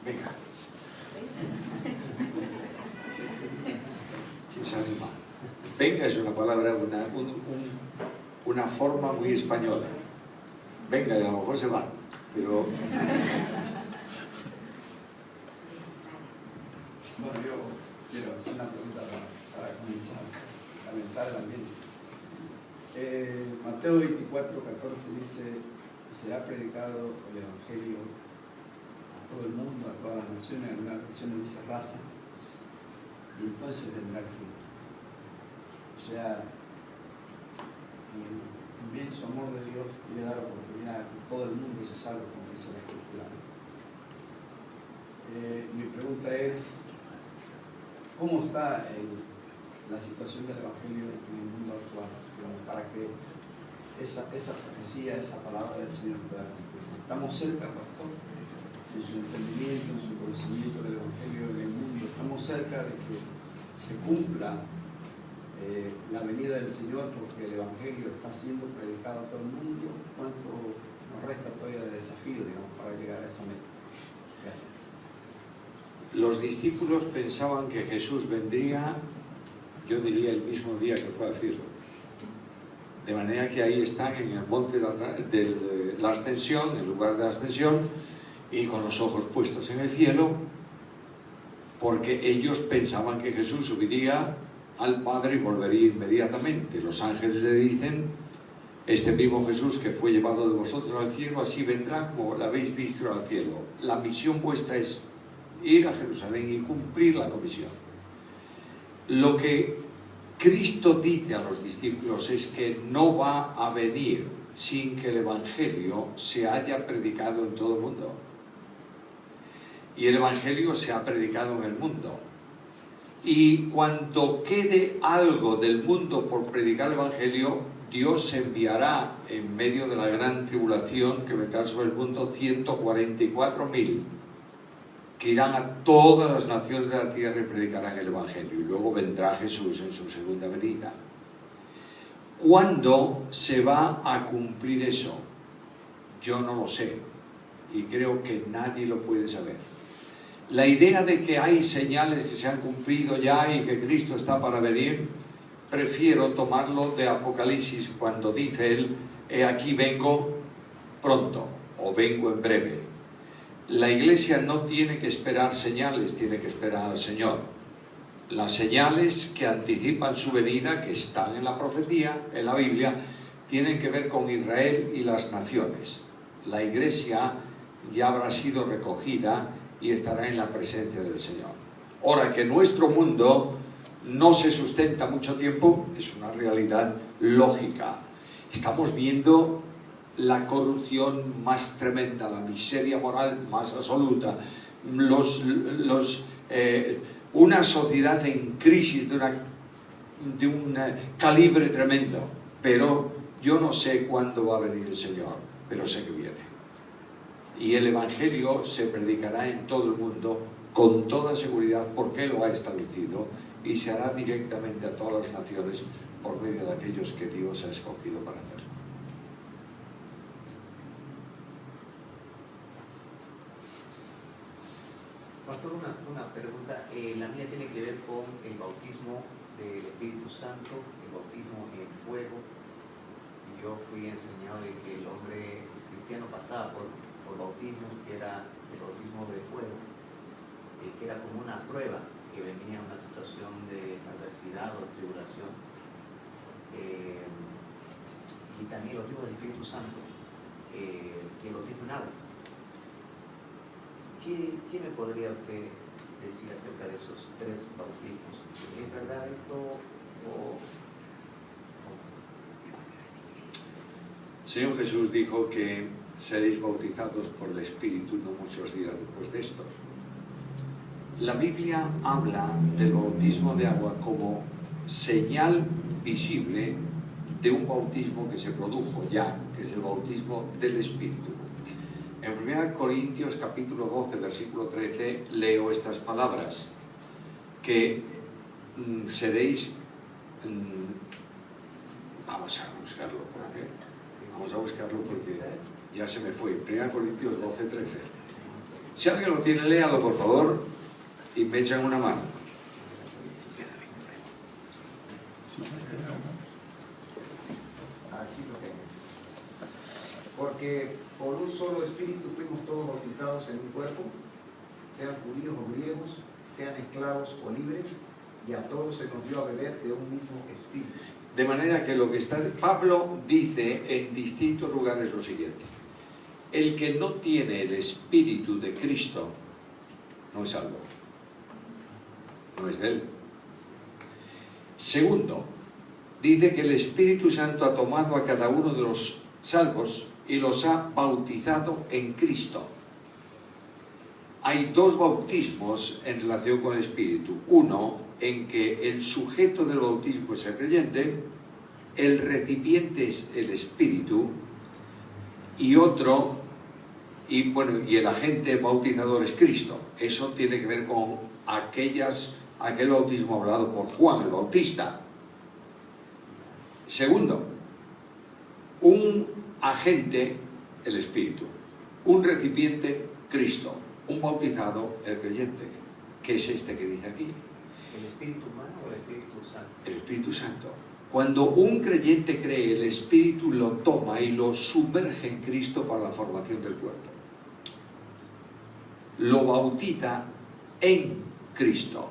Venga. ¿Quién se anima? Venga es una palabra, una forma muy española. Venga, y a lo mejor se va, pero... Bueno, yo quiero hacer una pregunta para comenzar a calentar el ambiente. Mateo 24:14 dice: será predicado el Evangelio a todo el mundo, a todas las naciones. En algunas versiones dice raza, y entonces vendrá el fin. O sea, el inmenso amor de Dios quiere dar oportunidad a que todo el mundo se salve, como dice la Escritura. Mi pregunta es: ¿cómo está la situación del Evangelio en el mundo actual? Para que esa profecía, esa palabra del Señor pueda cumplirse. Estamos cerca, pastor, en su entendimiento, en su conocimiento del Evangelio en el mundo. Estamos cerca de que se cumpla la venida del Señor, porque el Evangelio está siendo predicado a todo el mundo. ¿Cuánto nos resta todavía de desafío, digamos, para llegar a esa meta? Gracias. Los discípulos pensaban que Jesús vendría, yo diría, el mismo día que fue a Cielo. De manera que ahí están en el monte de la ascensión, el lugar de la ascensión, y con los ojos puestos en el cielo, porque ellos pensaban que Jesús subiría al Padre y volvería inmediatamente. Los ángeles le dicen: este mismo Jesús que fue llevado de vosotros al cielo, así vendrá como lo habéis visto al cielo. La misión vuestra es ir a Jerusalén y cumplir la comisión. Lo que Cristo dice a los discípulos es que no va a venir sin que el Evangelio se haya predicado en todo el mundo. Y el Evangelio se ha predicado en el mundo. Y cuando quede algo del mundo por predicar el Evangelio, Dios enviará en medio de la gran tribulación que vendrá sobre el mundo 144.000 que irán a todas las naciones de la tierra y predicarán el Evangelio. Y luego vendrá Jesús en su segunda venida. ¿Cuándo se va a cumplir eso? Yo no lo sé, y creo que nadie lo puede saber. La idea de que hay señales que se han cumplido ya y que Cristo está para venir, prefiero tomarlo de Apocalipsis, cuando dice él: he aquí vengo pronto, o vengo en breve. La Iglesia no tiene que esperar señales, tiene que esperar al Señor. Las señales que anticipan su venida, que están en la profecía, en la Biblia, tienen que ver con Israel y las naciones. La Iglesia ya habrá sido recogida y estará en la presencia del Señor. Ahora, que nuestro mundo no se sustenta mucho tiempo es una realidad lógica. Estamos viendo la corrupción más tremenda, la miseria moral más absoluta, una sociedad en crisis de un calibre tremendo. Pero yo no sé cuándo va a venir el Señor, pero sé que viene. Y el Evangelio se predicará en todo el mundo con toda seguridad, porque Él lo ha establecido, y se hará directamente a todas las naciones por medio de aquellos que Dios ha escogido para hacerlo. Pastor, una pregunta. La mía tiene que ver con el bautismo del Espíritu Santo, el bautismo en fuego. Yo fui enseñado de que el hombre cristiano pasaba por bautismo, que era el bautismo de fuego, que era como una prueba, que venía una situación de adversidad o de tribulación. Y también el bautismo del Espíritu Santo, y el bautismo en aguas. ¿Qué me podría usted decir acerca de esos tres bautismos? ¿Es verdad esto o...? Señor Jesús dijo que seréis bautizados por el Espíritu no muchos días después de estos. La Biblia habla del bautismo de agua como señal visible de un bautismo que se produjo ya, que es el bautismo del Espíritu. En 1 Corintios capítulo 12, versículo 13, leo estas palabras: que seréis... vamos a buscarlo porque ya se me fue. 1 Corintios 12, 13. Si alguien lo tiene, léalo por favor y me echan una mano. Aquí lo tengo. Porque por un solo espíritu fuimos todos bautizados en un cuerpo, sean judíos o griegos, sean esclavos o libres, y a todos se nos dio a beber de un mismo espíritu. De manera que lo que está... Pablo dice en distintos lugares lo siguiente: el que no tiene el Espíritu de Cristo no es salvo, no es de él. Segundo, dice que el Espíritu Santo ha tomado a cada uno de los salvos y los ha bautizado en Cristo. Hay dos bautismos en relación con el Espíritu. Uno, en que el sujeto del bautismo es el creyente, el recipiente es el Espíritu, y otro, y el agente bautizador es Cristo. Eso tiene que ver con aquel bautismo hablado por Juan el Bautista. Segundo, un agente, el Espíritu, un recipiente, Cristo, un bautizado, el creyente. ¿Qué es este que dice aquí? ¿El Espíritu humano o el Espíritu Santo? El Espíritu Santo. Cuando un creyente cree, el Espíritu lo toma y lo sumerge en Cristo para la formación del cuerpo. Lo bautiza en Cristo.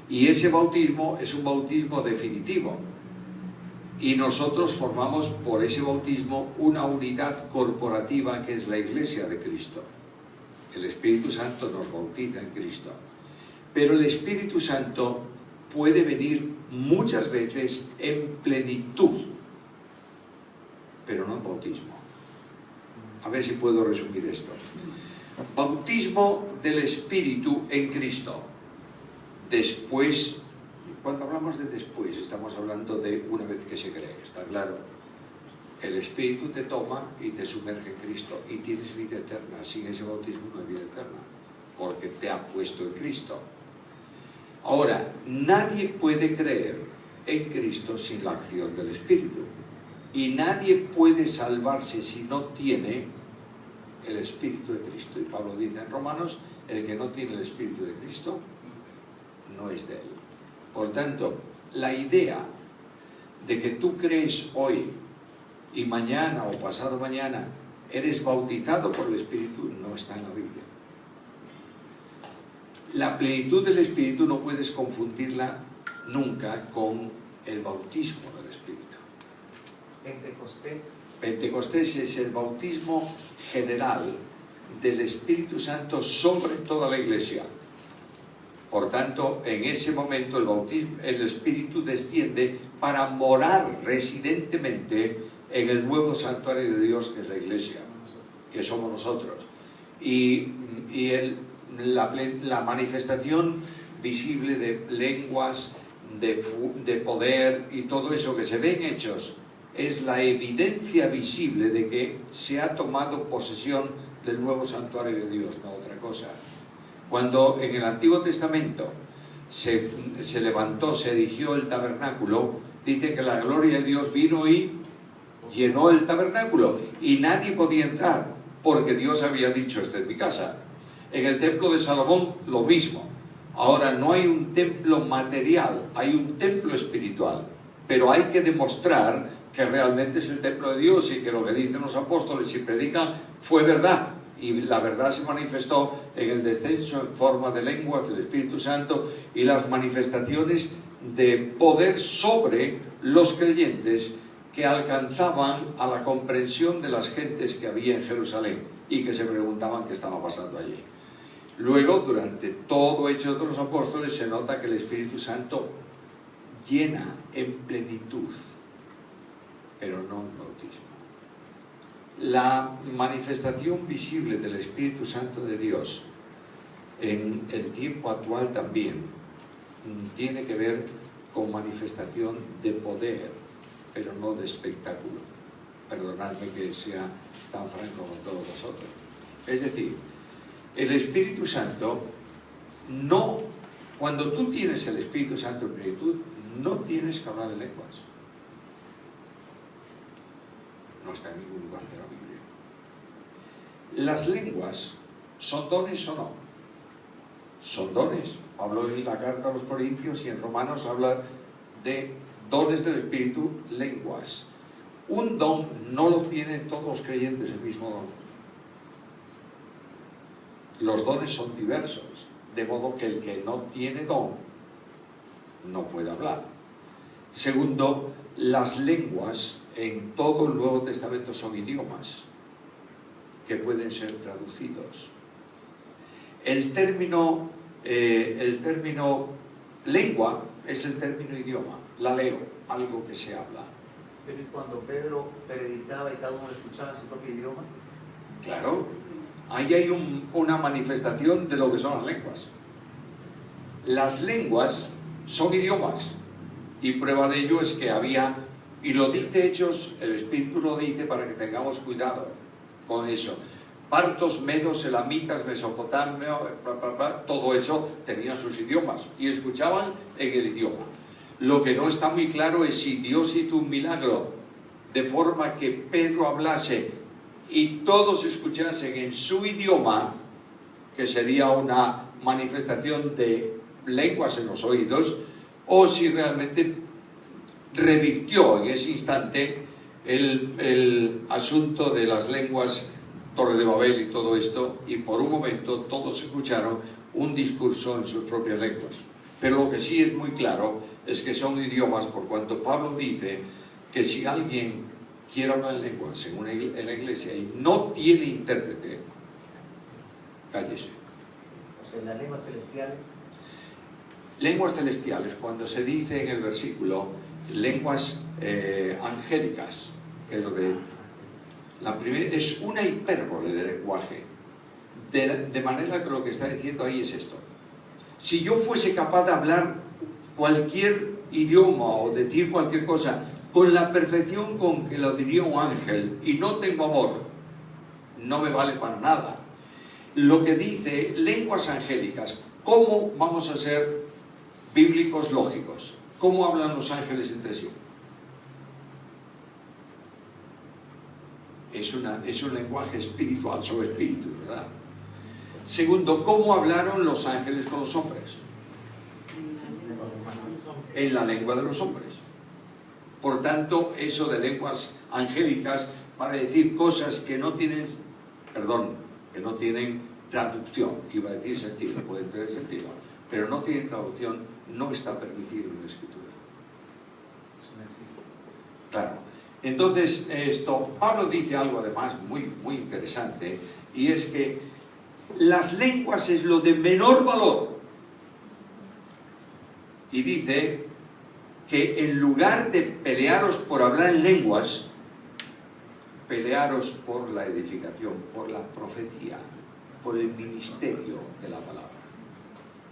Y ese bautismo es un bautismo definitivo. Y nosotros formamos por ese bautismo una unidad corporativa que es la Iglesia de Cristo. El Espíritu Santo nos bautiza en Cristo. Pero el Espíritu Santo puede venir muchas veces en plenitud, pero no en bautismo. A ver si puedo resumir esto. Bautismo del Espíritu en Cristo. Después, cuando hablamos de después, estamos hablando de una vez que se cree, está claro. El Espíritu te toma y te sumerge en Cristo y tienes vida eterna. Sin ese bautismo no hay vida eterna, porque te ha puesto en Cristo. Ahora, nadie puede creer en Cristo sin la acción del Espíritu. Y nadie puede salvarse si no tiene el Espíritu de Cristo. Y Pablo dice en Romanos, el que no tiene el Espíritu de Cristo no es de él. Por tanto, la idea de que tú crees hoy y mañana o pasado mañana eres bautizado por el Espíritu no está en la Biblia. La plenitud del Espíritu no puedes confundirla nunca con el bautismo del Espíritu. Pentecostés es el bautismo general del Espíritu Santo sobre toda la Iglesia. Por tanto, en ese momento el Espíritu desciende para morar residentemente en el nuevo santuario de Dios, que es la Iglesia, que somos nosotros. Y la manifestación visible de lenguas, de poder y todo eso que se ve en Hechos es la evidencia visible de que se ha tomado posesión del nuevo santuario de Dios, no otra cosa. Cuando en el Antiguo Testamento se levantó, se erigió el tabernáculo, dice que la gloria de Dios vino y llenó el tabernáculo y nadie podía entrar porque Dios había dicho: esta es mi casa. En el templo de Salomón lo mismo. Ahora no hay un templo material, hay un templo espiritual, pero hay que demostrar que realmente es el templo de Dios y que lo que dicen los apóstoles y predican fue verdad. Y la verdad se manifestó en el descenso en forma de lenguas del Espíritu Santo y las manifestaciones de poder sobre los creyentes que alcanzaban a la comprensión de las gentes que había en Jerusalén y que se preguntaban qué estaba pasando allí. Luego, durante todo Hechos de los Apóstoles, se nota que el Espíritu Santo llena en plenitud, pero no en bautismo. La manifestación visible del Espíritu Santo de Dios en el tiempo actual también tiene que ver con manifestación de poder, pero no de espectáculo. Perdonadme que sea tan franco con todos vosotros. Es decir, el Espíritu Santo no, cuando tú tienes el Espíritu Santo en plenitud, no tienes que hablar en lenguas. No está en ningún lugar de la Biblia. Las lenguas ¿Son dones o no? Son dones. Pablo en la carta a los Corintios y en Romanos habla de dones del Espíritu, lenguas. Un don no lo tienen todos los creyentes el mismo don. Los dones son diversos, de modo que el que no tiene don no puede hablar. Segundo, las lenguas en todo el Nuevo Testamento son idiomas que pueden ser traducidos. El término lengua es el término idioma, la leo, algo que se habla. Pero ¿y cuando Pedro predicaba y cada uno escuchaba en su propio idioma? Claro, ahí hay una manifestación de lo que son las lenguas. Las lenguas son idiomas, y prueba de ello es que había, y lo dice Hechos, el Espíritu lo dice para que tengamos cuidado con eso. Partos, medos, elamitas, Mesopotamia, todo eso tenían sus idiomas y escuchaban en el idioma. Lo que no está muy claro es si Dios hizo un milagro de forma que Pedro hablase y todos escuchasen en su idioma, que sería una manifestación de lenguas en los oídos, o si realmente revirtió en ese instante el asunto de las lenguas, Torre de Babel y todo esto, y por un momento todos escucharon un discurso en sus propias lenguas. Pero lo que sí es muy claro es que son idiomas, por cuanto Pablo dice que si alguien quiere hablar en lenguas en la iglesia y no tiene intérprete, cállese. O sea, las lenguas celestiales. Lenguas celestiales, cuando se dice en el versículo lenguas angélicas, que es lo que la primera es una hipérbole de lenguaje, de manera que lo que está diciendo ahí es esto: si yo fuese capaz de hablar cualquier idioma o decir cualquier cosa con la perfección con que lo diría un ángel y no tengo amor, no me vale para nada. Lo que dice lenguas angélicas, ¿cómo vamos a ser bíblicos lógicos? ¿Cómo hablan los ángeles entre sí? Es un lenguaje espiritual, sobre espíritu, ¿verdad? Segundo, ¿cómo hablaron los ángeles con los hombres? En la lengua de los hombres. Por tanto, eso de lenguas angélicas para decir cosas que no tienen, que no tienen traducción, iba a decir sentido, puede tener sentido, pero no tienen traducción, no está permitido en la Escritura. Claro. Entonces, Pablo dice algo además muy interesante, y es que las lenguas es lo de menor valor. Y dice que en lugar de pelearos por hablar en lenguas, pelearos por la edificación, por la profecía, por el ministerio de la palabra.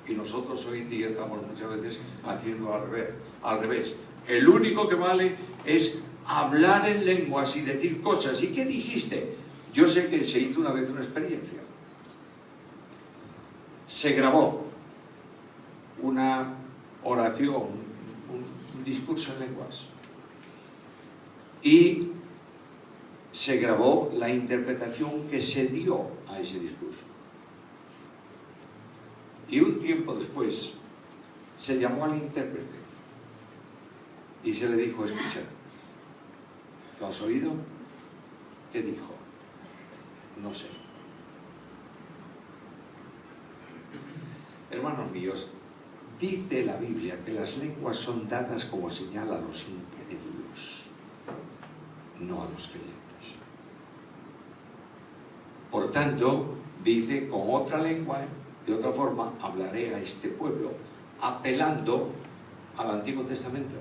Y nosotros hoy en día estamos muchas veces haciendo al revés. El único que vale es hablar en lenguas y decir cosas. ¿Y qué dijiste? Yo sé que se hizo una vez una experiencia. Se grabó una oración, un discurso en lenguas, y se grabó la interpretación que se dio a ese discurso. Y un tiempo después se llamó al intérprete y se le dijo: escucha, ¿lo has oído? ¿Qué dijo? No sé. Hermanos míos, dice la Biblia que las lenguas son dadas como señal a los incrédulos, no a los creyentes. Por tanto, dice: con otra lengua, de otra forma, hablaré a este pueblo, apelando al Antiguo Testamento.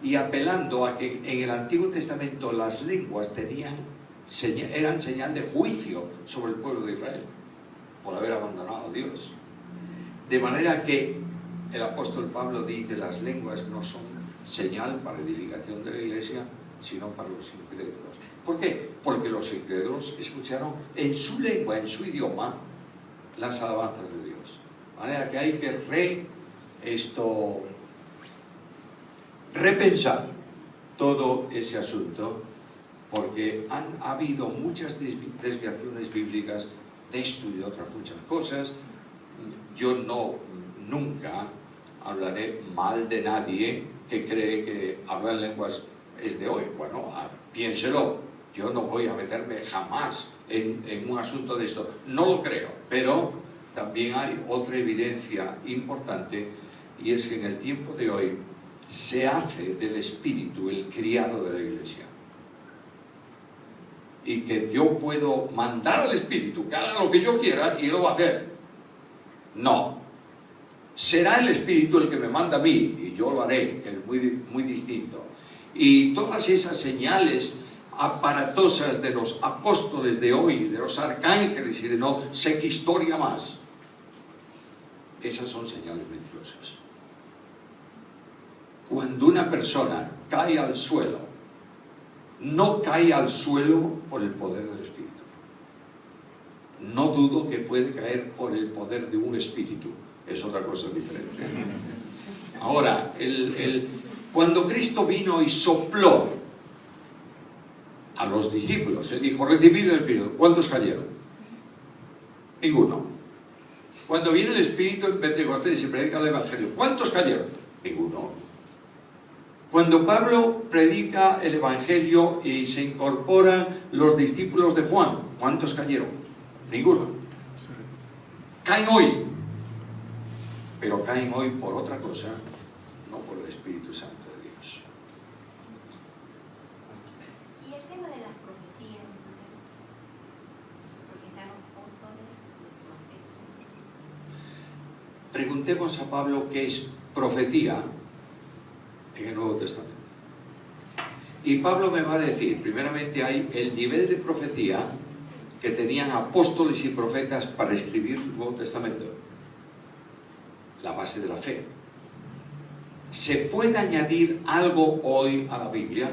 Y apelando a que en el Antiguo Testamento las lenguas eran señal de juicio sobre el pueblo de Israel por haber abandonado a Dios. De manera que el apóstol Pablo dice: las lenguas no son señal para edificación de la iglesia, sino para los incrédulos. ¿Por qué? Porque los incrédulos escucharon en su lengua, en su idioma, las alabanzas de Dios. De manera que hay que repensar todo ese asunto, porque han habido muchas desviaciones bíblicas de esto y de otras muchas cosas. Yo nunca hablaré mal de nadie que cree que hablar lenguas es de hoy. Bueno, piénselo. Yo no voy a meterme jamás en un asunto de esto. No lo creo, pero también hay otra evidencia importante, y es que en el tiempo de hoy se hace del Espíritu el criado de la Iglesia. Y que yo puedo mandar al Espíritu que haga lo que yo quiera y lo va a hacer. No. Será el Espíritu el que me manda a mí y yo lo haré, que es muy distinto. Y todas esas señales aparatosas de los apóstoles de hoy, de los arcángeles y de no sé qué historia más, esas son señales mentirosas. Cuando una persona cae al suelo, no cae al suelo por el poder del Espíritu. No dudo que puede caer por el poder de un espíritu. Es otra cosa diferente. Ahora, cuando Cristo vino y sopló a los discípulos, Él dijo, recibid el Espíritu. ¿Cuántos cayeron? Ninguno. Cuando viene el Espíritu en Pentecostés y se predica el Evangelio, ¿cuántos cayeron? Ninguno. Cuando Pablo predica el Evangelio y se incorporan los discípulos de Juan, ¿cuántos cayeron? Ninguno. Caen hoy, pero caen hoy por otra cosa, no por el Espíritu Santo de Dios. Y el tema de las profecías, porque están apóstoles, profetas. Preguntemos a Pablo qué es profecía en el Nuevo Testamento. Y Pablo me va a decir, primeramente hay el nivel de profecía que tenían apóstoles y profetas para escribir el Nuevo Testamento, la base de la fe. ¿Se puede añadir algo hoy a la Biblia?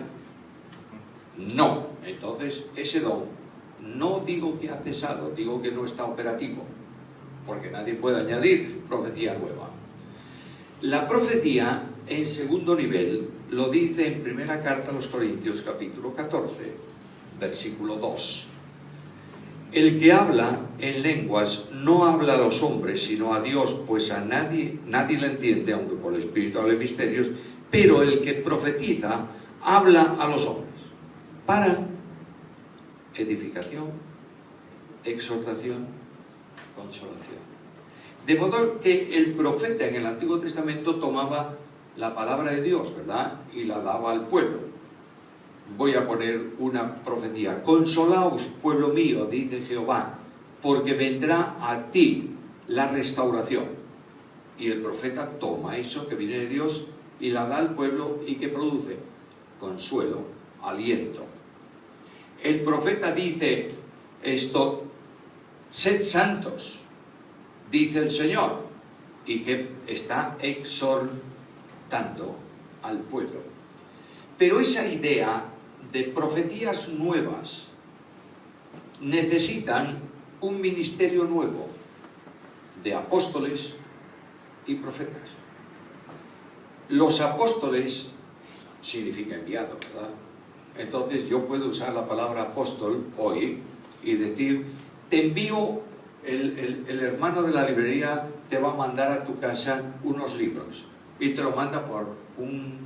No. Entonces, ese don, no digo que ha cesado, digo que no está operativo, porque nadie puede añadir profecía nueva. La profecía, en segundo nivel, lo dice en primera carta a los Corintios, capítulo 14, versículo 2. El que habla en lenguas no habla a los hombres, sino a Dios, pues a nadie le entiende, aunque por el Espíritu hable misterios, pero el que profetiza habla a los hombres, para edificación, exhortación, consolación. De modo que el profeta en el Antiguo Testamento tomaba la palabra de Dios, ¿verdad?, y la daba al pueblo. Voy a poner una profecía. Consolaos, pueblo mío, dice Jehová, porque vendrá a ti la restauración. Y el profeta toma eso que viene de Dios y la da al pueblo, y ¿qué produce? Consuelo, aliento. El profeta dice esto, sed santos, dice el Señor, y que está exhortando al pueblo. Pero esa idea de profecías nuevas necesitan un ministerio nuevo de apóstoles y profetas. Los apóstoles significa enviado, ¿verdad? Entonces yo puedo usar la palabra apóstol hoy y decir, te envío, el hermano de la librería te va a mandar a tu casa unos libros y te lo manda por un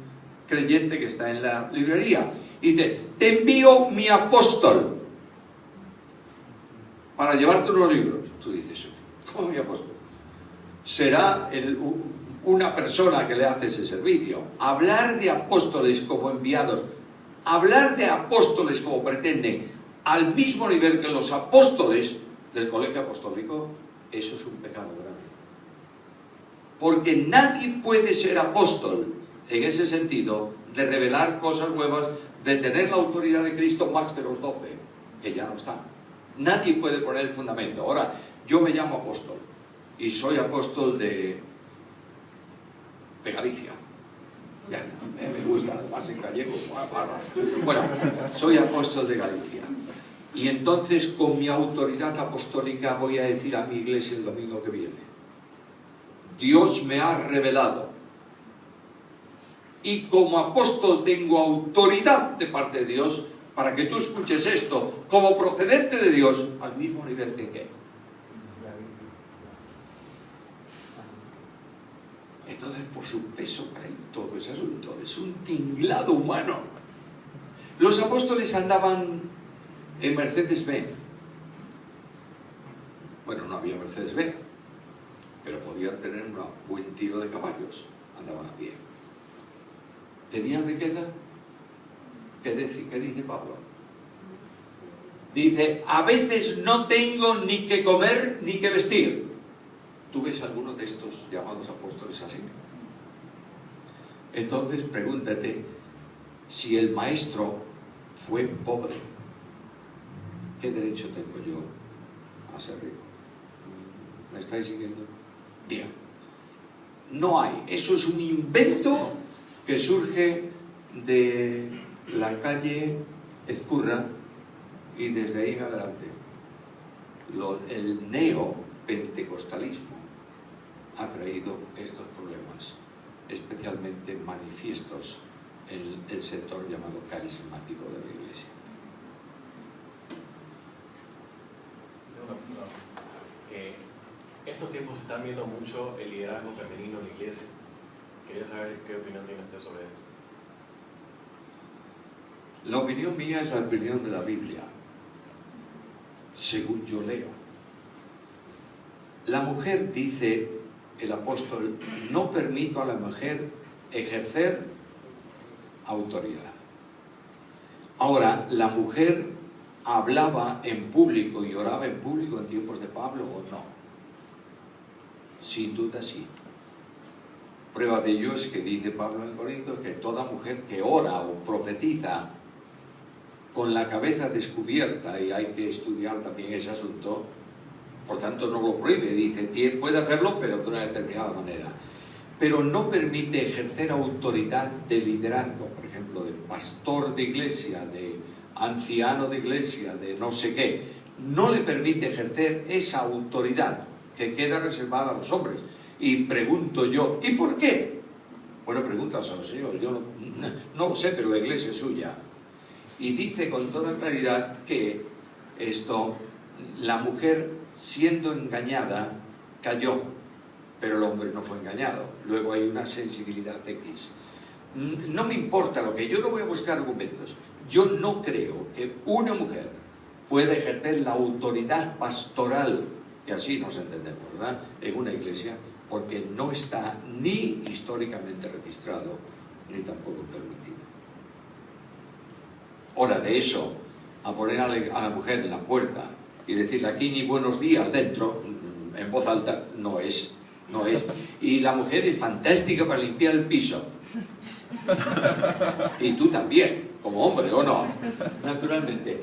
creyente que está en la librería y dice, te envío mi apóstol para llevarte unos libros. Tú dices, ¿cómo mi apóstol? Será una persona que le hace ese servicio. Hablar de apóstoles como enviados, hablar de apóstoles como pretenden, al mismo nivel que los apóstoles del colegio apostólico, eso es un pecado grave. Porque nadie puede ser apóstol en ese sentido, de revelar cosas nuevas, de tener la autoridad de Cristo más que los 12, que ya no están. Nadie puede poner el fundamento. Ahora, yo me llamo apóstol, y soy apóstol de Galicia. Ya está, me gusta, además en gallego. Bueno, soy apóstol de Galicia. Y entonces, con mi autoridad apostólica, voy a decir a mi iglesia el domingo que viene, Dios me ha revelado, y como apóstol tengo autoridad de parte de Dios para que tú escuches esto como procedente de Dios al mismo nivel que Entonces, por su peso cae todo ese asunto. Es un tinglado humano. Los apóstoles andaban en Mercedes-Benz. Bueno, no había Mercedes-Benz, pero podían tener un buen tiro de caballos. Andaban a pie. ¿Tenían riqueza? ¿Qué dice Pablo? Dice, a veces no tengo ni que comer ni que vestir. ¿Tú ves alguno de estos llamados apóstoles así? Entonces pregúntate, si el maestro fue pobre, ¿qué derecho tengo yo a ser rico? ¿Me estáis siguiendo? Bien. No hay. Eso es un invento que surge de la calle Ezcurra y desde ahí en adelante. El neopentecostalismo ha traído estos problemas, especialmente manifiestos en el sector llamado carismático de la Iglesia. Estos tiempos se están viendo mucho el liderazgo femenino en la Iglesia. Quería saber qué opinión tiene usted sobre esto. La opinión mía es la opinión de la Biblia, según yo leo. La mujer, dice el apóstol, no permito a la mujer ejercer autoridad. Ahora, la mujer hablaba en público y oraba en público en tiempos de Pablo o no. Sin duda sí. Prueba de ello es que dice Pablo en Corintios que toda mujer que ora o profetiza con la cabeza descubierta, y hay que estudiar también ese asunto, por tanto no lo prohíbe, dice, puede hacerlo pero de una determinada manera, pero no permite ejercer autoridad de liderazgo, por ejemplo, de pastor de iglesia, de anciano de iglesia, de no sé qué, no le permite ejercer esa autoridad que queda reservada a los hombres. Y pregunto yo, ¿y por qué? Bueno, pregúntaselo al Señor, yo no lo sé, pero la iglesia es suya. Y dice con toda claridad que la mujer siendo engañada cayó, pero el hombre no fue engañado. Luego hay una sensibilidad X. No me importa lo que yo no voy a buscar argumentos. Yo no creo que una mujer pueda ejercer la autoridad pastoral, que así nos entendemos, ¿verdad?, en una iglesia, porque no está ni históricamente registrado, ni tampoco permitido. Ahora, de eso, a poner a la mujer en la puerta y decirle aquí ni buenos días dentro, en voz alta, no es. Y la mujer es fantástica para limpiar el piso. Y tú también, como hombre, ¿o no? Naturalmente.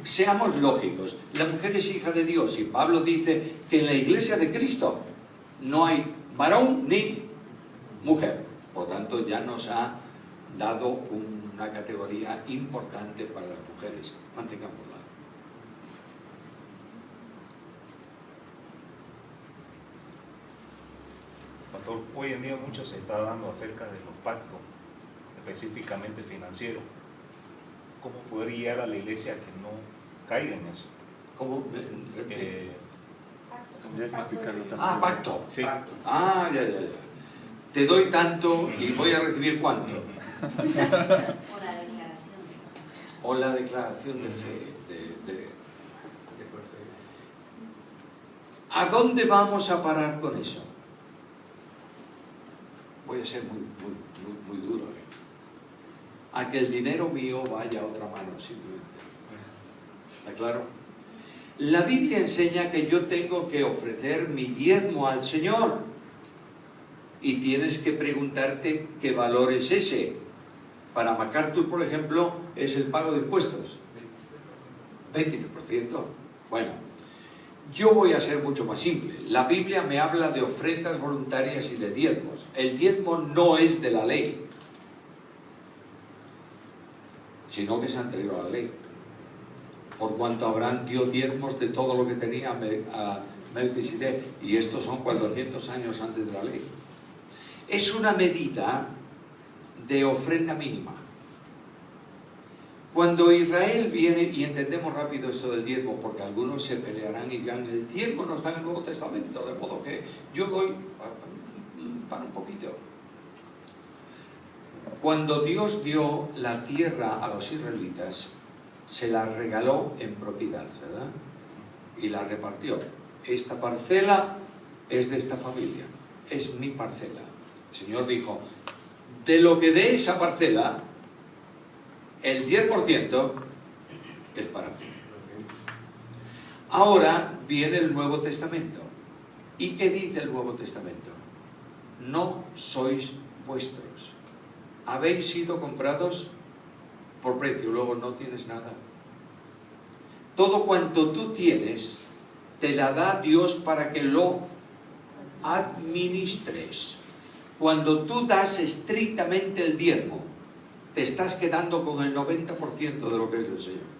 Seamos lógicos, la mujer es hija de Dios y Pablo dice que en la iglesia de Cristo no hay varón ni mujer. Por tanto, ya nos ha dado una categoría importante para las mujeres. Mantengámosla. Pastor, hoy en día mucho se está dando acerca de los pactos, específicamente financieros. ¿Cómo poder guiar a la iglesia que no caiga en eso? ¿Cómo? Pacto. Sí. Pacto. Ya. Te doy tanto y voy a recibir cuánto. O la declaración de fe. ¿A dónde vamos a parar con eso? Voy a ser muy duro. A que el dinero mío vaya a otra mano, simplemente. ¿Está claro? La Biblia enseña que yo tengo que ofrecer mi diezmo al Señor. Y tienes que preguntarte qué valor es ese. Para MacArthur, por ejemplo, es el pago de impuestos. 23%. Bueno, yo voy a ser mucho más simple. La Biblia me habla de ofrendas voluntarias y de diezmos. El diezmo no es de la ley, sino que es anterior a la ley. Por cuanto Abraham dio diezmos de todo lo que tenía a Melquisedec, y estos son 400 años antes de la ley. Es una medida de ofrenda mínima. Cuando Israel viene, y entendemos rápido esto del diezmo, porque algunos se pelearán y dirán, el diezmo no está en el Nuevo Testamento, de modo que yo doy, Para un poquito. Cuando Dios dio la tierra a los israelitas, se la regaló en propiedad, ¿verdad? Y la repartió. Esta parcela es de esta familia, es mi parcela. El Señor dijo, de lo que dé esa parcela, el 10% es para mí. Ahora viene el Nuevo Testamento. ¿Y qué dice el Nuevo Testamento? No sois vuestros. Habéis sido comprados por precio, luego no tienes nada. Todo cuanto tú tienes, te la da Dios para que lo administres. Cuando tú das estrictamente el diezmo, te estás quedando con el 90% de lo que es del Señor.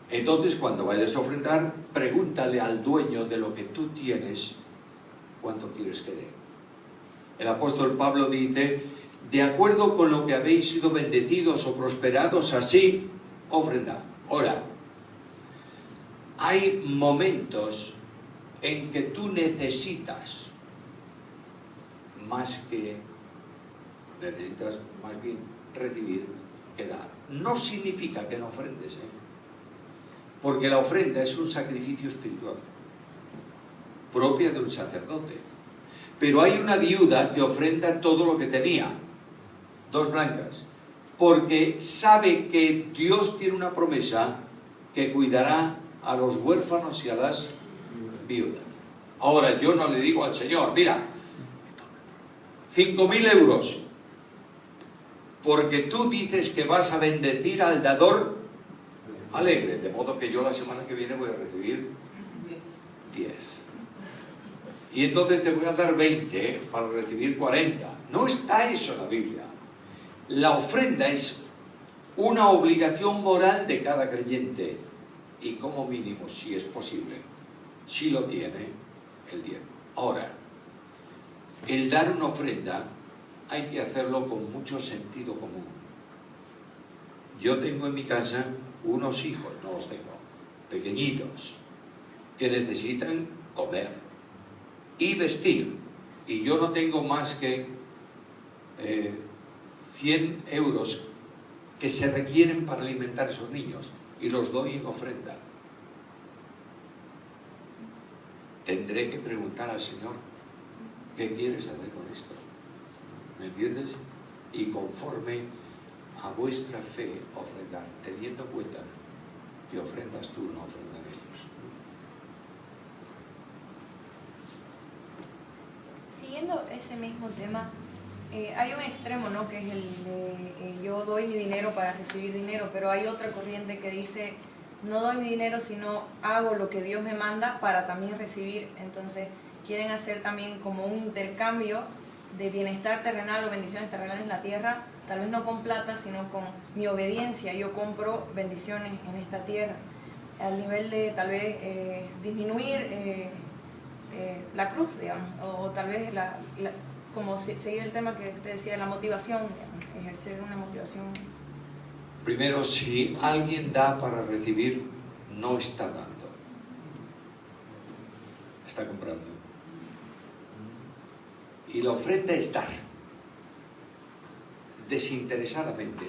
Entonces, cuando vayas a ofrendar, pregúntale al dueño de lo que tú tienes, ¿cuánto quieres que dé? El apóstol Pablo dice, de acuerdo con lo que habéis sido bendecidos o prosperados, así ofrendad. Ahora, hay momentos en que tú necesitas más que recibir que dar. No significa que no ofrendes, porque la ofrenda es un sacrificio espiritual propia de un sacerdote. Pero hay una viuda que ofrenda todo lo que tenía, 2 blancas, porque sabe que Dios tiene una promesa que cuidará a los huérfanos y a las viudas. Ahora, yo no le digo al Señor, mira, 5.000 euros, porque tú dices que vas a bendecir al dador alegre, de modo que yo la semana que viene voy a recibir 10. Y entonces te voy a dar 20 para recibir 40. No está eso en la Biblia. La ofrenda es una obligación moral de cada creyente. Y como mínimo, si es posible, si lo tiene, el diezmo. Ahora, el dar una ofrenda hay que hacerlo con mucho sentido común. Yo tengo en mi casa unos hijos, no los tengo, pequeñitos, que necesitan comer y vestir, y yo no tengo más que 100 euros que se requieren para alimentar a esos niños, y los doy en ofrenda. Tendré que preguntar al Señor, ¿qué quieres hacer con esto? ¿Me entiendes? Y conforme a vuestra fe ofrendar, teniendo en cuenta que ofrendas tú, no ofrendan ellos. Siguiendo ese mismo tema, hay un extremo, ¿no?, que es el de yo doy mi dinero para recibir dinero, pero hay otra corriente que dice no doy mi dinero, sino hago lo que Dios me manda para también recibir. Entonces quieren hacer también como un intercambio de bienestar terrenal o bendiciones terrenales en la tierra, tal vez no con plata, sino con mi obediencia. Yo compro bendiciones en esta tierra, al nivel de tal vez disminuir la cruz, digamos, o tal vez como seguir el tema que usted decía, la motivación, digamos, ejercer una motivación. Primero, si alguien da para recibir, no está dando, está comprando. Y la ofrenda es dar, desinteresadamente,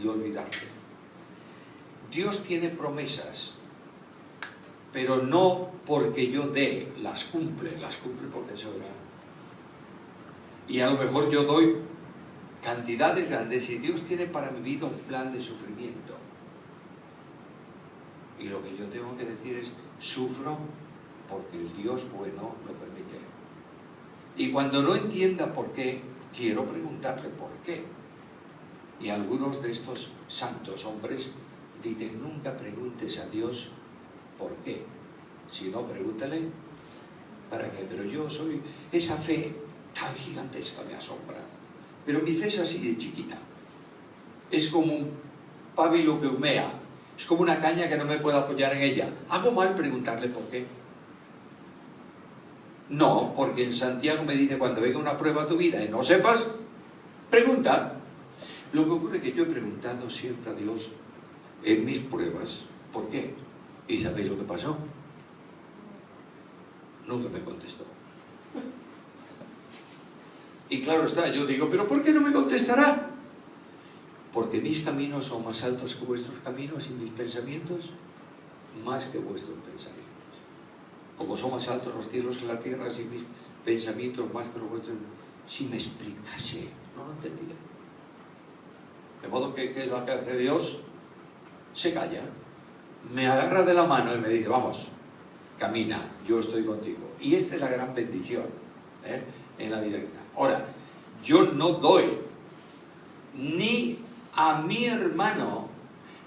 y olvidarte. Dios tiene promesas, pero no porque yo dé, las cumple porque es soberano. Y a lo mejor yo doy cantidades grandes y Dios tiene para mi vida un plan de sufrimiento. Y lo que yo tengo que decir es, sufro porque el Dios bueno lo permite. Y cuando no entienda por qué, quiero preguntarle por qué. Y algunos de estos santos hombres dicen, nunca preguntes a Dios por qué. Si no, pregúntale para qué. Pero yo soy, esa fe tan gigantesca me asombra. Pero mi fe es así de chiquita. Es como un pábilo que humea. Es como una caña que no me puedo apoyar en ella. ¿Hago mal preguntarle por qué? No, porque en Santiago me dice, cuando venga una prueba a tu vida y no sepas, pregunta. Lo que ocurre es que yo he preguntado siempre a Dios en mis pruebas, ¿por qué? ¿Y sabéis lo que pasó? Nunca me contestó. Y claro está, yo digo, ¿pero por qué no me contestará? Porque mis caminos son más altos que vuestros caminos y mis pensamientos más que vuestros pensamientos. Como son más altos los cielos que la tierra, así mis pensamientos más que los vuestros. Si me explicase, no lo entendía. De modo que, ¿qué es lo que hace Dios? Se calla, me agarra de la mano y me dice, vamos, camina, yo estoy contigo. Y esta es la gran bendición en la vida cristiana. Ahora, yo no doy ni a mi hermano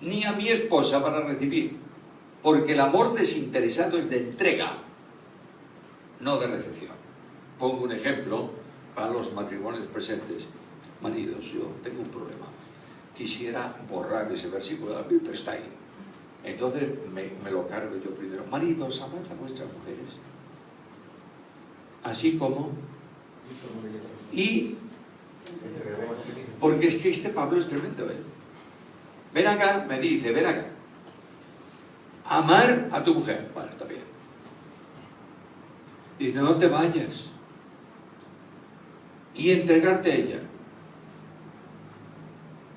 ni a mi esposa para recibir, porque el amor desinteresado es de entrega, no de recepción. Pongo un ejemplo para los matrimonios presentes. Maridos, yo tengo un problema. Quisiera borrar ese versículo de la Biblia, pero está ahí. Entonces me lo cargo yo primero. Maridos, amad a vuestras mujeres, así como... Y... porque es que este Pablo es tremendo, ¿eh? Ven acá, me dice, ven acá. Amar a tu mujer. Bueno, está bien. Dice, no te vayas. Y entregarte a ella.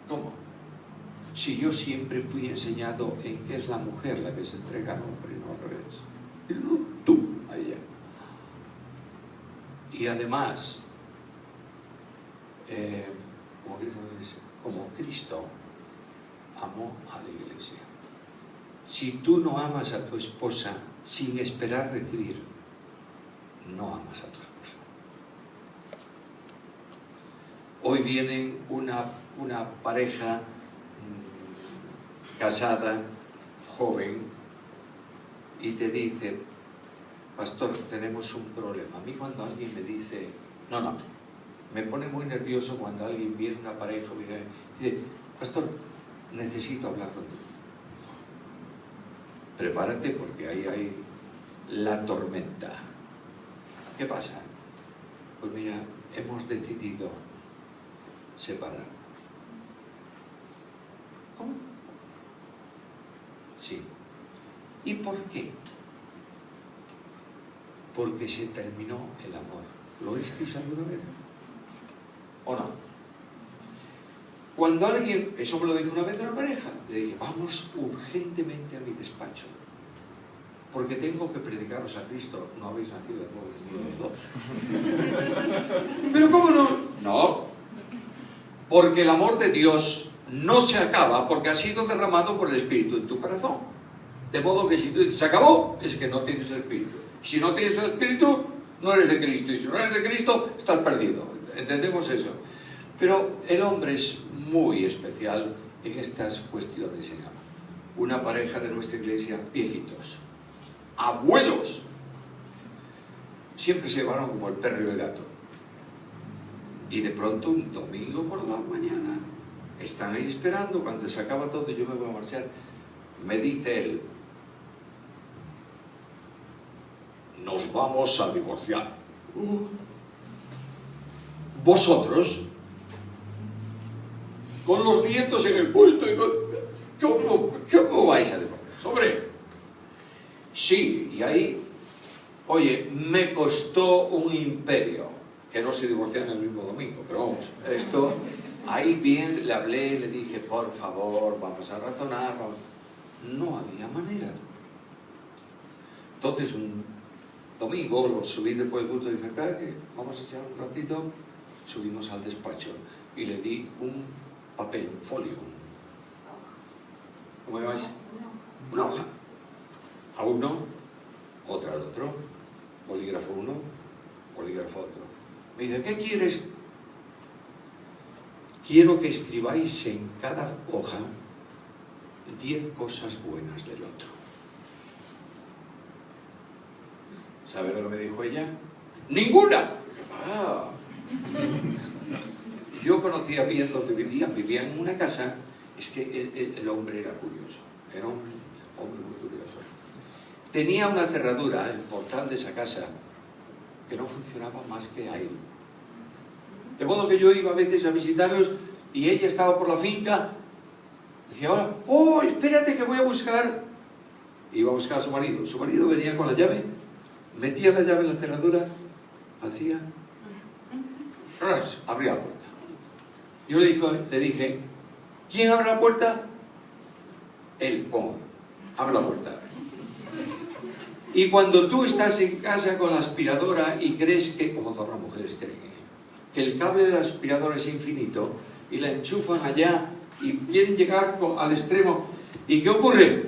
¿Cómo? Si yo siempre fui enseñado en que es la mujer la que se entrega al hombre, no al revés. Y no, tú a ella. Y además, como Cristo amó a la iglesia. Si tú no amas a tu esposa sin esperar recibir, no amas a tu esposa. Hoy viene una pareja casada, joven, y te dice, pastor, tenemos un problema. A mí cuando alguien me dice, no, me pone muy nervioso cuando alguien viene, una pareja, dice, pastor, necesito hablar contigo. Prepárate porque ahí hay la tormenta. ¿Qué pasa? Pues mira, hemos decidido separarnos. ¿Cómo? Sí. ¿Y por qué? Porque se terminó el amor. ¿Lo oísteis alguna vez? ¿O no? Cuando alguien, eso me lo dijo una vez una pareja, le dije, vamos urgentemente a mi despacho, porque tengo que predicaros a Cristo. No habéis nacido de nuevo ni los dos. ¿Pero cómo no? No, porque el amor de Dios no se acaba porque ha sido derramado por el Espíritu en tu corazón. De modo que si tú dices, se acabó, es que no tienes el Espíritu. Si no tienes el Espíritu, no eres de Cristo. Y si no eres de Cristo, estás perdido. ¿Entendemos eso? Pero el hombre es muy especial en estas cuestiones. Una pareja de nuestra iglesia, viejitos, abuelos, siempre se llevaron como el perro y el gato. Y de pronto un domingo por la mañana están ahí esperando, cuando se acaba todo y yo me voy a marchar, me dice él, nos vamos a divorciar. ¿Vosotros? Con los nietos en el culto, ¿cómo vais a divorciar? Hombre, sí, y ahí, oye, me costó un imperio que no se divorciaran el mismo domingo, pero vamos, esto, ahí bien le hablé, le dije, por favor, vamos a razonar, no había manera. Entonces un domingo lo subí después del culto y dije, espera que vamos a echar un ratito, subimos al despacho y le di un papel, un folio, ¿cómo llamáis? Una hoja, a uno, otra al otro, bolígrafo uno, bolígrafo otro. Me dice, ¿qué quieres? Quiero que escribáis en cada hoja 10 cosas buenas del otro. ¿Sabe lo que me dijo ella? ¡Ninguna! Yo conocía bien donde vivían en una casa. Es que el hombre era curioso, era un hombre muy curioso. Tenía una cerradura, el portal de esa casa, que no funcionaba más que a él. De modo que yo iba a veces a visitarlos y ella estaba por la finca. Decía, ahora, oh, espérate que voy a buscar. Iba a buscar a su marido. Su marido venía con la llave, metía la llave en la cerradura hacía, ras, abría la puerta. Yo le dije, ¿quién abre la puerta? Él, pon, abre la puerta. Y cuando tú estás en casa con la aspiradora y crees que, como todas las mujeres tienen, que el cable de la aspiradora es infinito y la enchufan allá y quieren llegar al extremo, ¿y qué ocurre?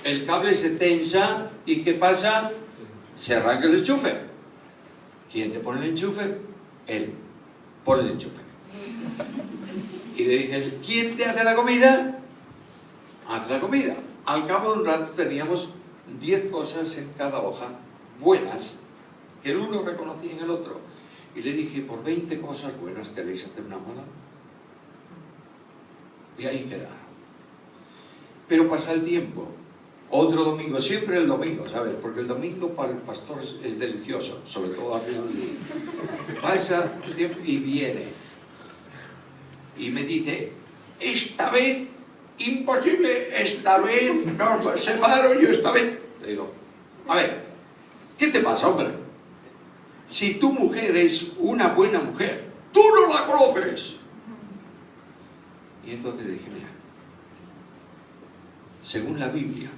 El cable se tensa y ¿qué pasa? Se arranca el enchufe. ¿Quién te pone el enchufe? Él. Pone el enchufe. Y le dije, ¿quién te hace la comida? Haz la comida. Al cabo de un rato teníamos 10 cosas en cada hoja, buenas, que el uno reconocía en el otro. Y le dije, por 20 cosas buenas, ¿queréis hacer una mala? Y ahí quedaron. Pero pasa el tiempo. Otro domingo, siempre el domingo, ¿sabes? Porque el domingo para el pastor es delicioso, sobre todo al final del día. Pasa el tiempo y viene. Y me dice, esta vez, imposible, esta vez nos separo yo esta vez. Le digo, a ver, ¿qué te pasa, hombre? Si tu mujer es una buena mujer, ¡tú no la conoces! Y entonces le dije, mira, según la Biblia,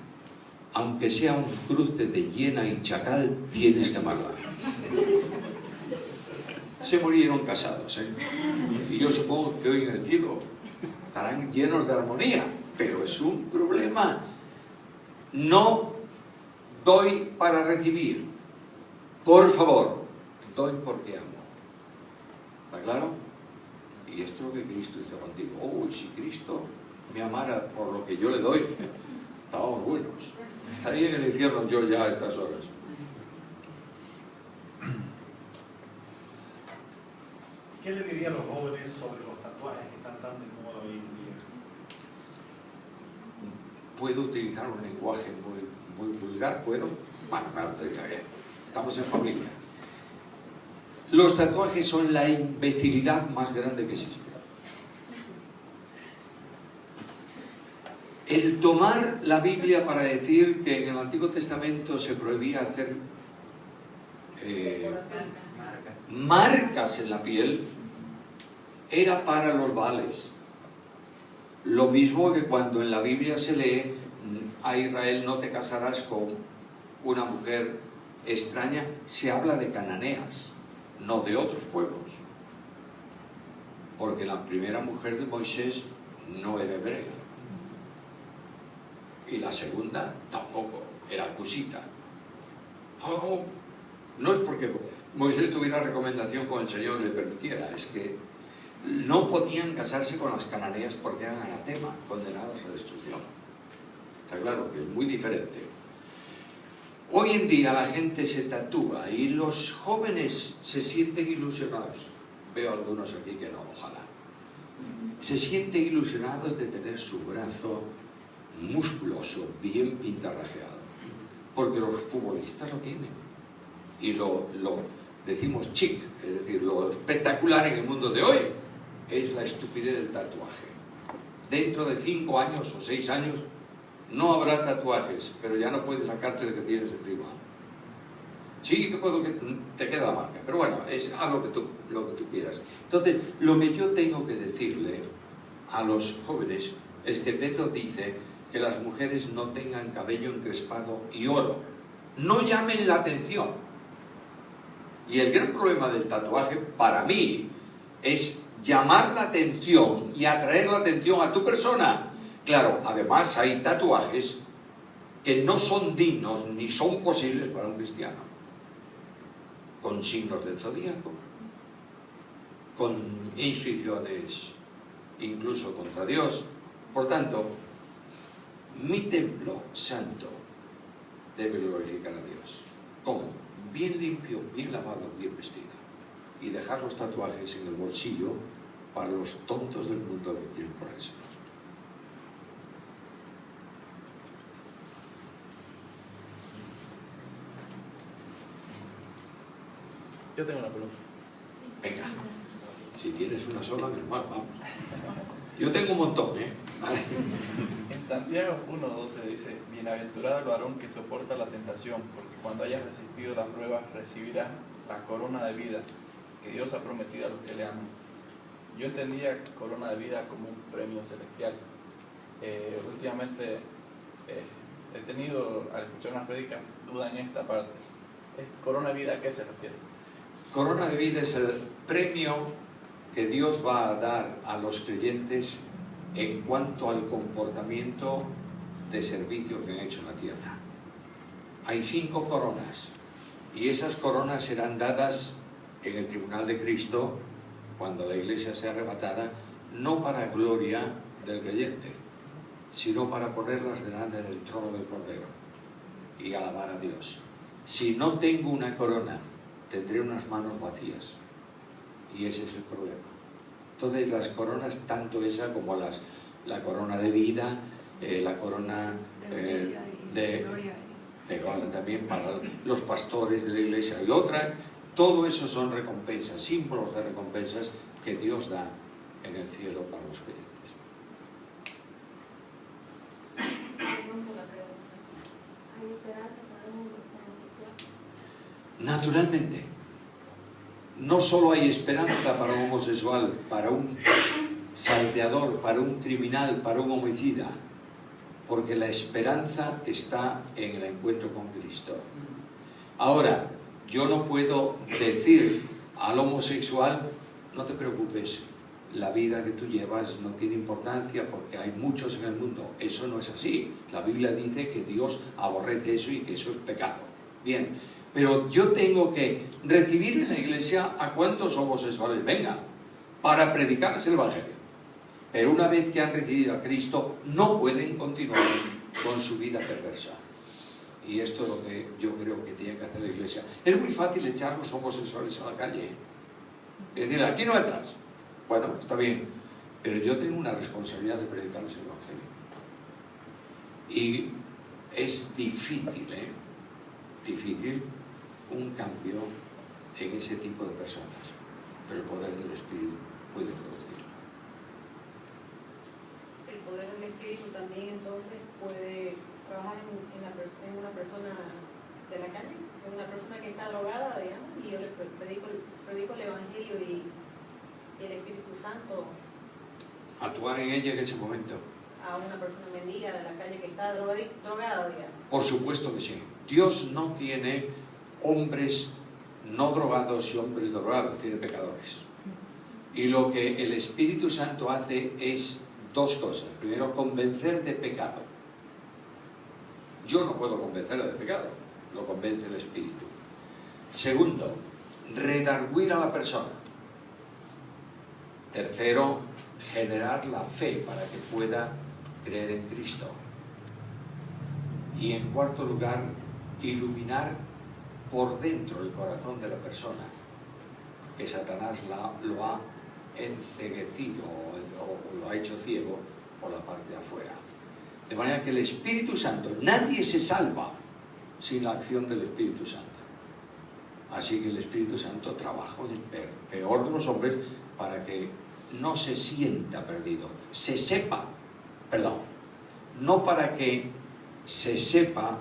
aunque sea un cruce de hiena y chacal, tienes que amarla. Se murieron casados, ¿eh? Y yo supongo que hoy en el cielo estarán llenos de armonía, pero es un problema. No doy para recibir. Por favor, doy porque amo. ¿Está claro? Y esto es lo que Cristo hizo contigo. Oh, si Cristo me amara por lo que yo le doy, estábamos buenos. Estaría en el infierno yo ya a estas horas. ¿Qué le diría a los jóvenes sobre los tatuajes que están tan de moda hoy en día? ¿Puedo utilizar un lenguaje muy vulgar? ¿Puedo? Bueno, claro, estamos en familia. Los tatuajes son la imbecilidad más grande que existe. El tomar la Biblia para decir que en el Antiguo Testamento se prohibía hacer marcas en la piel era para los Baales. Lo mismo que cuando en la Biblia se lee a Israel no te casarás con una mujer extraña, se habla de cananeas, no de otros pueblos, porque la primera mujer de Moisés no era hebrea y la segunda tampoco, era cusita. Oh, no es porque Moisés tuviera recomendación con el Señor le permitiera, es que no podían casarse con las cananeas porque eran anatema, condenadas a destrucción. Está claro que es muy diferente. Hoy en día la gente se tatúa y los jóvenes se sienten ilusionados. Veo algunos aquí que no, ojalá. Se sienten ilusionados de tener su brazo musculoso, bien pintarrajeado. Porque los futbolistas lo tienen. Y lo decimos chic, es decir, lo espectacular en el mundo de hoy es la estupidez del tatuaje. Dentro de 5 años o 6 años no habrá tatuajes, pero ya no puedes sacarte el que tienes encima. Sí que puedo, que te queda la marca, pero bueno, haz lo que tú quieras. Entonces, lo que yo tengo que decirle a los jóvenes es que Pedro dice que las mujeres no tengan cabello encrespado y oro. No llamen la atención. Y el gran problema del tatuaje, para mí, es llamar la atención y atraer la atención a tu persona. Claro, además hay tatuajes que no son dignos ni son posibles para un cristiano. Con signos del zodíaco, con inscripciones incluso contra Dios. Por tanto, mi templo santo debe glorificar a Dios. ¿Cómo? Bien limpio, bien lavado, bien vestido. Y dejar los tatuajes en el bolsillo para los tontos del mundo que quieren ponerse. Yo tengo una pregunta. Venga, si tienes una sola, normal, vamos. Yo tengo un montón, ¿eh? Vale. Santiago 1:12 dice: bienaventurado el varón que soporta la tentación, porque cuando hayas resistido las pruebas recibirás la corona de vida que Dios ha prometido a los que le aman. Yo entendía corona de vida como un premio celestial. Últimamente he tenido, al escuchar unas prédicas, duda en esta parte. ¿Corona de vida a qué se refiere? Corona de vida es el premio que Dios va a dar a los creyentes en cuanto al comportamiento de servicio que han hecho en la tierra. Hay 5 coronas y esas coronas serán dadas en el tribunal de Cristo cuando la iglesia sea arrebatada, no para gloria del creyente, sino para ponerlas delante del trono del Cordero y alabar a Dios. Si no tengo una corona, tendré unas manos vacías, y ese es el problema. Entonces las coronas, tanto esa como la corona de vida, la corona de gloria también para los pastores de la iglesia y otra, todo eso son recompensas, símbolos de recompensas que Dios da en el cielo para los creyentes. ¿Hay esperanza para un homosexual? Naturalmente, no solo hay esperanza para un homosexual, para un salteador, para un criminal, para un homicida, porque la esperanza está en el encuentro con Cristo. Ahora, yo no puedo decir al homosexual: no te preocupes, la vida que tú llevas no tiene importancia porque hay muchos en el mundo. Eso no es así. La Biblia dice que Dios aborrece eso y que eso es pecado. Bien, pero yo tengo que recibir en la iglesia a cuantos homosexuales vengan para predicarse el Evangelio. Pero una vez que han recibido a Cristo, no pueden continuar con su vida perversa. Y esto es lo que yo creo que tiene que hacer la iglesia. Es muy fácil echar los homosexuales a la calle. Es decir, aquí no entras. Bueno, está bien, pero yo tengo una responsabilidad de predicarles el Evangelio. Y es difícil, difícil un cambio en ese tipo de personas, pero el poder del Espíritu puede producirlo. El poder del Espíritu también entonces puede trabajar en una persona de la calle, en una persona que está drogada, digamos, y yo le predico el Evangelio y el Espíritu Santo Actuar en ella en ese momento. a una persona mendiga de la calle que está drogada, digamos. Por supuesto que sí. Dios no tiene hombres no drogados y hombres drogados, tiene pecadores. Y lo que el Espíritu Santo hace es 2 cosas. Primero, convencer de pecado. Yo no puedo convencerle de pecado, lo convence el Espíritu. Segundo, redarguir a la persona. Tercero, generar la fe para que pueda creer en Cristo. Y en cuarto lugar, iluminar por dentro el corazón de la persona, que Satanás lo ha enceguecido o lo ha hecho ciego por la parte de afuera. De manera que el Espíritu Santo, nadie se salva sin la acción del Espíritu Santo. Así que el Espíritu Santo trabaja en el peor de los hombres para que no se sienta perdido, se sepa, perdón, no para que se sepa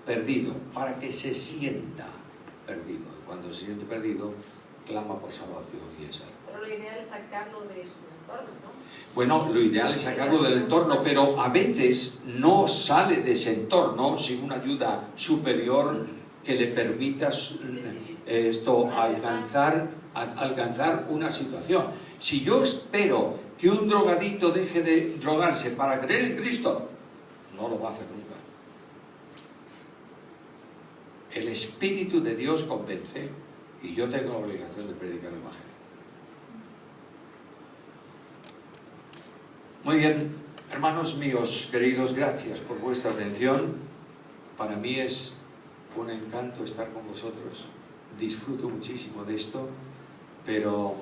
perdido, para que se sienta perdido. Y cuando se siente perdido, clama por salvación y es algo. Pero lo ideal es sacarlo de su entorno, ¿no? Bueno, lo ideal es sacarlo del entorno, pero a veces no sale de ese entorno sin una ayuda superior que le permita alcanzar una situación. Si yo espero que un drogadito deje de drogarse para creer en Cristo, no lo va a hacer nunca. El Espíritu de Dios convence y yo tengo la obligación de predicar el Evangelio. Muy bien, hermanos míos, queridos, gracias por vuestra atención. Para mí es un encanto estar con vosotros. Disfruto muchísimo de esto, pero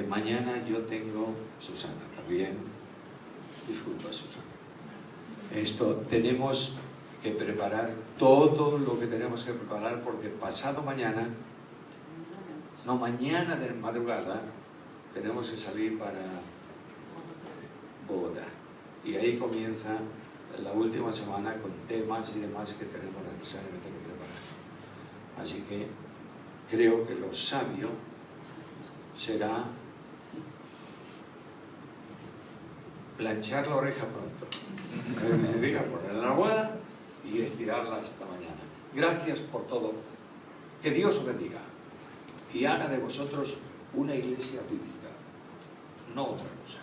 mañana yo tengo Susana también. Disculpa, Susana. Tenemos que preparar todo lo que tenemos que preparar porque mañana de madrugada tenemos que salir para Bogotá y ahí comienza la última semana con temas y demás que tenemos necesariamente que preparar. Así que creo que lo sabio será planchar la oreja pronto. Que significa ponerla en la almohada y estirarla hasta mañana. Gracias por todo. Que Dios os bendiga y haga de vosotros una iglesia bíblica, no otra cosa.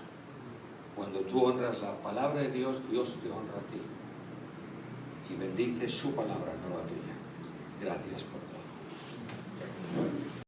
Cuando tú honras la palabra de Dios, Dios te honra a ti y bendice su palabra, no la tuya. Gracias por todo.